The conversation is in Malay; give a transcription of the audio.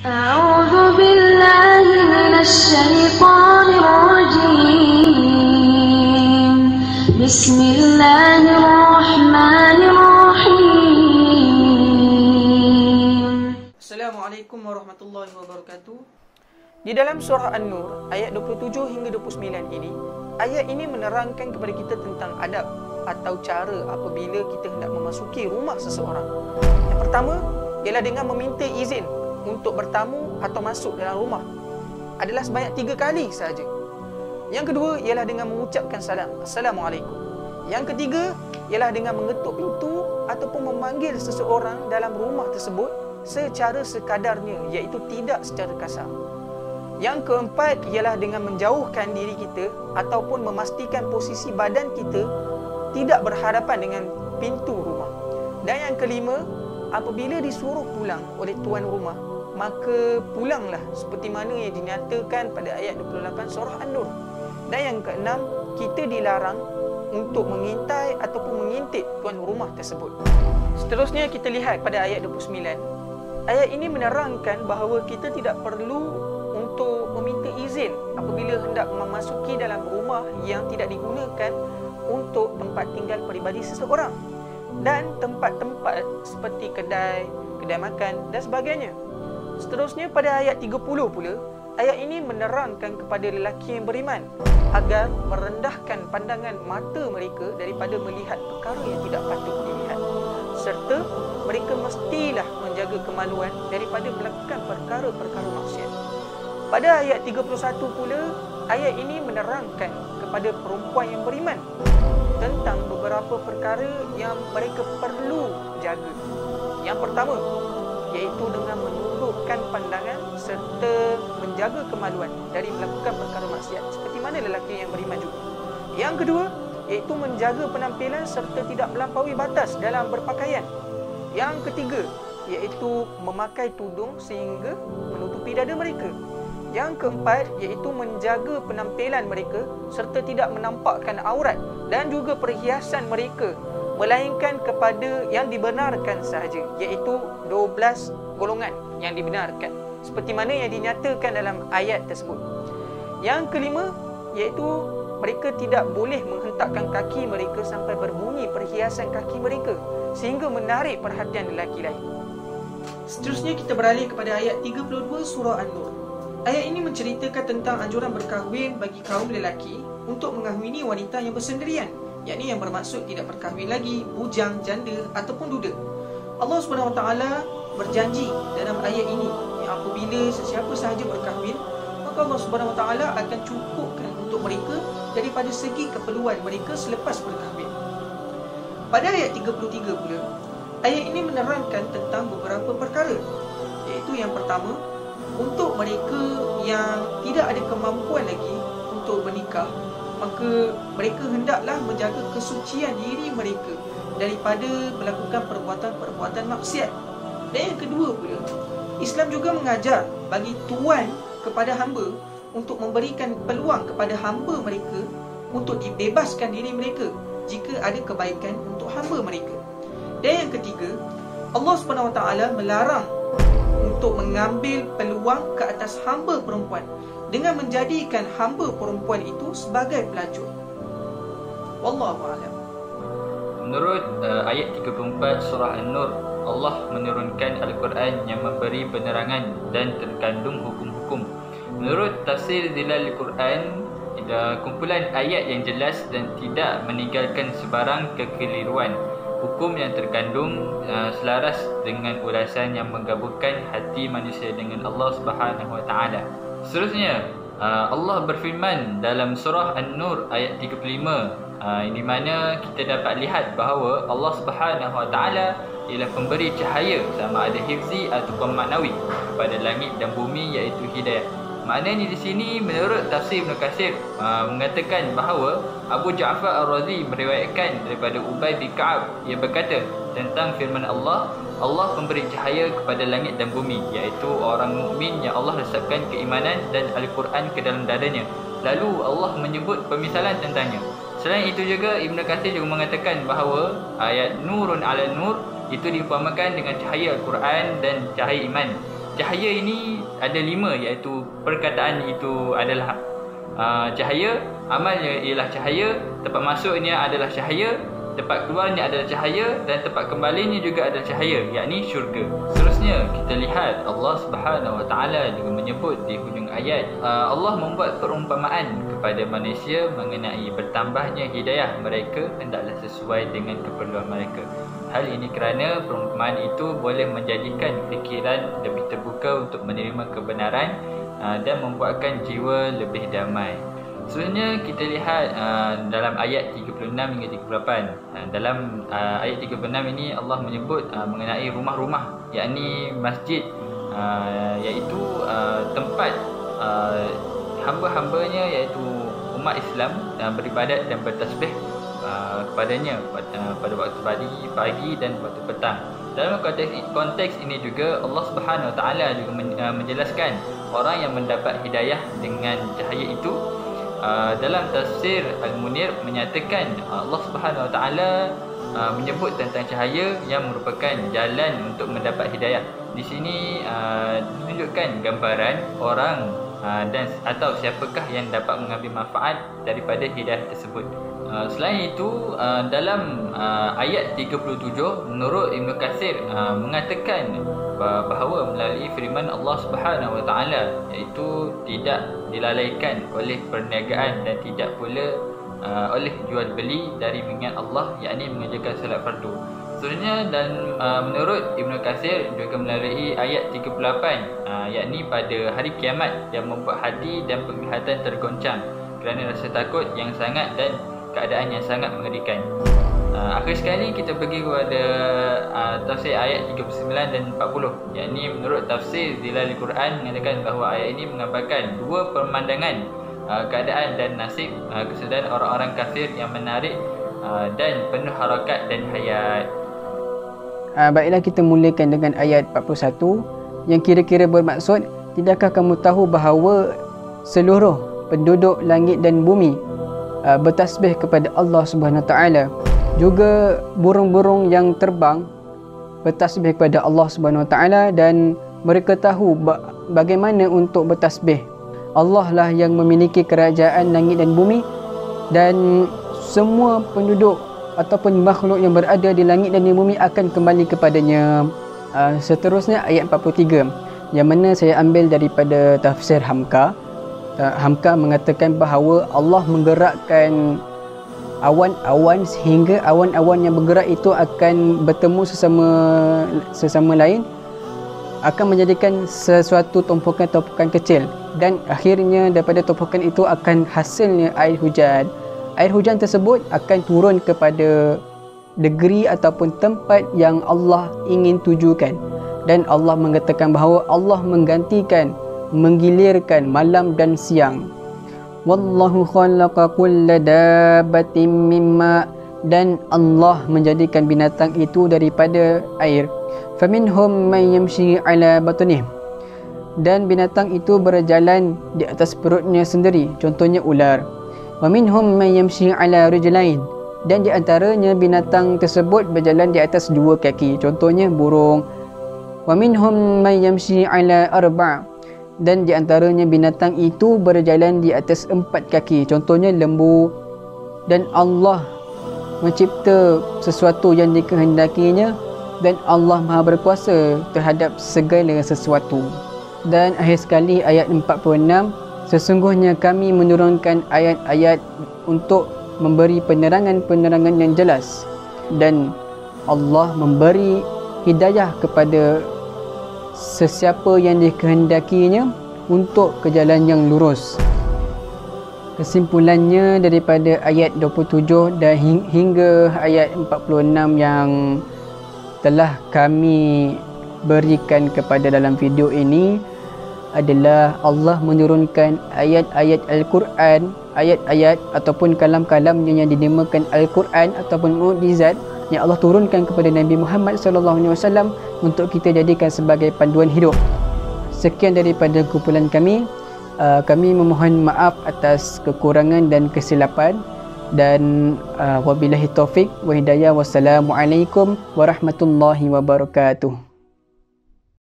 أعوذ بالله من الشيطان الرجيم بسم الله الرحمن الرحيم. Assalamualaikum warahmatullahi wabarakatuh. Di dalam surah An-Nur ayat 27 hingga 29 ini, ayat ini menerangkan kepada kita tentang adab atau cara apabila kita hendak memasuki rumah seseorang. Yang pertama ialah dengan meminta izin untuk bertamu atau masuk dalam rumah adalah sebanyak 3 kali sahaja. Yang kedua ialah dengan mengucapkan salam, Assalamualaikum. Yang ketiga ialah dengan mengetuk pintu ataupun memanggil seseorang dalam rumah tersebut secara sekadarnya, iaitu tidak secara kasar. Yang keempat ialah dengan menjauhkan diri kita ataupun memastikan posisi badan kita tidak berhadapan dengan pintu rumah. Dan yang kelima, apabila disuruh pulang oleh tuan rumah, maka pulanglah seperti mana yang dinyatakan pada ayat 28 surah An-Nur. Dan yang keenam, kita dilarang untuk mengintai ataupun mengintip tuan rumah tersebut. Seterusnya kita lihat pada ayat 29. Ayat ini menerangkan bahawa kita tidak perlu untuk meminta izin apabila hendak memasuki dalam rumah yang tidak digunakan untuk tempat tinggal peribadi seseorang dan tempat-tempat seperti kedai makan dan sebagainya. Seterusnya pada ayat 30 pula, ayat ini menerangkan kepada lelaki yang beriman agar merendahkan pandangan mata mereka daripada melihat perkara yang tidak patut dilihat, serta mereka mestilah menjaga kemaluan daripada melakukan perkara-perkara maksiat. Pada ayat 31 pula, ayat ini menerangkan kepada perempuan yang beriman tentang beberapa perkara yang mereka perlu jaga. Yang pertama, iaitu dengan menundukkan pandangan serta menjaga kemaluan dari melakukan perkara maksiat seperti mana lelaki yang beriman juga. Yang kedua, iaitu menjaga penampilan serta tidak melampaui batas dalam berpakaian. Yang ketiga, iaitu memakai tudung sehingga menutupi dada mereka. Yang keempat, iaitu menjaga penampilan mereka serta tidak menampakkan aurat dan juga perhiasan mereka, melainkan kepada yang dibenarkan sahaja, iaitu 12 golongan yang dibenarkan seperti mana yang dinyatakan dalam ayat tersebut. Yang kelima, iaitu mereka tidak boleh menghentakkan kaki mereka sampai berbunyi perhiasan kaki mereka sehingga menarik perhatian lelaki lain. Seterusnya kita beralih kepada ayat 32 surah An-Nur. Ayat ini menceritakan tentang anjuran berkahwin bagi kaum lelaki untuk mengahwini wanita yang bersendirian, yakni yang bermaksud tidak berkahwin lagi, bujang, janda ataupun duda. Allah SWT berjanji dalam ayat ini yang apabila sesiapa sahaja berkahwin, maka Allah SWT akan cukupkan untuk mereka daripada segi keperluan mereka selepas berkahwin. Pada ayat 33 pula, ayat ini menerangkan tentang beberapa perkara, iaitu yang pertama, untuk mereka yang tidak ada kemampuan lagi untuk bernikah, maka mereka hendaklah menjaga kesucian diri mereka daripada melakukan perbuatan-perbuatan maksiat. Dan yang kedua pula, Islam juga mengajar bagi tuan kepada hamba untuk memberikan peluang kepada hamba mereka untuk dibebaskan diri mereka jika ada kebaikan untuk hamba mereka. Dan yang ketiga, Allah SWT melarang untuk mengambil peluang ke atas hamba perempuan dengan menjadikan hamba perempuan itu sebagai pelacur. Wallahu a'lam. Menurut ayat 34 surah An-Nur, Allah menurunkan Al-Quran yang memberi penerangan dan terkandung hukum-hukum. Menurut tafsir Zilal Al-Quran, kumpulan ayat yang jelas dan tidak meninggalkan sebarang kekeliruan. Hukum yang terkandung selaras dengan urasan yang menggabungkan hati manusia dengan Allah Subhanahu Wa Taala. Seterusnya, Allah berfirman dalam surah An-Nur ayat 35, di mana kita dapat lihat bahawa Allah Subhanahu Wa Taala ialah pemberi cahaya sama ada hifzi ataupun maknawi kepada langit dan bumi, iaitu hidayah. Maknanya di sini menurut tafsir Ibn Katsir mengatakan bahawa Abu Ja'far Ar-Razi meriwayatkan daripada Ubay bin Ka'ab, ia berkata tentang firman Allah, Allah memberi cahaya kepada langit dan bumi, iaitu orang mukmin yang Allah resapkan keimanan dan Al-Quran ke dalam dadanya. Lalu Allah menyebut pemisalan tentangnya. Selain itu juga Ibn Katsir juga mengatakan bahawa ayat Nurun ala Nur itu diumpamakan dengan cahaya Al-Quran dan cahaya iman. cahaya ini ada 5, iaitu perkataan itu adalah cahaya, amalnya ialah cahaya, tempat masuknya adalah cahaya, tempat keluarnya adalah cahaya, dan tempat kembalinya juga adalah cahaya, yakni syurga. Seterusnya kita lihat Allah Subhanahu Wa Taala juga menyebut di hujung ayat, Allah membuat perumpamaan kepada manusia mengenai bertambahnya hidayah mereka hendaklah sesuai dengan keperluan mereka. Hal ini kerana perumpamaan itu boleh menjadikan fikiran lebih terbuka untuk menerima kebenaran dan membuatkan jiwa lebih damai. Seterusnya kita lihat dalam ayat 36 hingga 38. Dalam ayat 36 ini Allah menyebut mengenai rumah-rumah, yakni masjid, iaitu tempat hamba-hambanya, iaitu umat Islam beribadat dan bertasbih kepadanya pada waktu pagi dan waktu petang. Dalam konteks ini juga Allah Subhanahu Wa Taala juga menjelaskan orang yang mendapat hidayah dengan cahaya itu. Dalam tafsir Al-Munir menyatakan Allah Subhanahu Wa Taala menyebut tentang cahaya yang merupakan jalan untuk mendapat hidayah. Di sini ditunjukkan gambaran orang dan atau siapakah yang dapat mengambil manfaat daripada hidayah tersebut. Selain itu, dalam ayat 37 menurut Ibn Katsir mengatakan bahawa melalui firman Allah Subhanahu Wa Taala, iaitu tidak dilalaikan oleh perniagaan dan tidak pula oleh jual beli dari mengingat Allah, yakni mengerjakan solat fardu. Seterusnya, dan menurut Ibn Katsir juga melalui ayat 38, yakni pada hari kiamat yang membuat hati dan penglihatan tergoncang kerana rasa takut yang sangat dan keadaan yang sangat mengerikan. Akhir sekali kita pergi kepada tafsir ayat 39 dan 40, yakni menurut tafsir Zilalul Quran mengatakan bahawa ayat ini menggambarkan dua pemandangan keadaan dan nasib kesudahan orang-orang kafir yang menarik dan penuh harakat dan hayat. Baiklah, kita mulakan dengan ayat 41 yang kira-kira bermaksud, tidakkah kamu tahu bahawa seluruh penduduk langit dan bumi bertasbih kepada Allah Subhanahu Wa Taala, juga burung-burung yang terbang bertasbih kepada Allah Subhanahu Wa Taala, dan mereka tahu bagaimana untuk bertasbih. Allah lah yang memiliki kerajaan langit dan bumi, dan semua penduduk ataupun makhluk yang berada di langit dan di bumi akan kembali kepadanya. Seterusnya ayat 43, yang mana saya ambil daripada tafsir Hamka. Hamka mengatakan bahawa Allah menggerakkan awan-awan sehingga awan-awan yang bergerak itu akan bertemu sesama lain, akan menjadikan sesuatu tumpukan-tumpukan kecil, dan akhirnya daripada tumpukan itu akan hasilnya air hujan. Air hujan tersebut akan turun kepada negeri ataupun tempat yang Allah ingin tujukan, dan Allah mengatakan bahawa Allah menggantikan, menggilirkan malam dan siang. Wallahu khalaqa kulla dabbatin mimma, dan Allah menjadikan binatang itu daripada air. Faminhum man yamshi ala batnih, dan binatang itu berjalan di atas perutnya sendiri, contohnya ular. Wa minhum man yamshi ala rijlain, dan di antaranya binatang tersebut berjalan di atas dua kaki, contohnya burung. Wa minhum man yamshi ala arba', dan di antaranya binatang itu berjalan di atas 4 kaki, contohnya lembu. Dan Allah mencipta sesuatu yang dikehendakinya, dan Allah Maha berkuasa terhadap segala sesuatu. Dan akhir sekali ayat 46, sesungguhnya kami menurunkan ayat-ayat untuk memberi penerangan-penerangan yang jelas, dan Allah memberi hidayah kepada sesiapa yang dikehendakinya untuk ke jalan yang lurus. Kesimpulannya daripada ayat 27 dan hingga ayat 46 yang telah kami berikan kepada dalam video ini adalah Allah menurunkan ayat-ayat Al-Quran, ayat-ayat ataupun kalam-kalam yang dinamakan Al-Quran ataupun mukjizat yang Allah turunkan kepada Nabi Muhammad SAW untuk kita jadikan sebagai panduan hidup. Sekian daripada kumpulan kami. Kami memohon maaf atas kekurangan dan kesilapan, dan wabillahi taufik wa hidayah. Wassalamualaikum warahmatullahi wabarakatuh.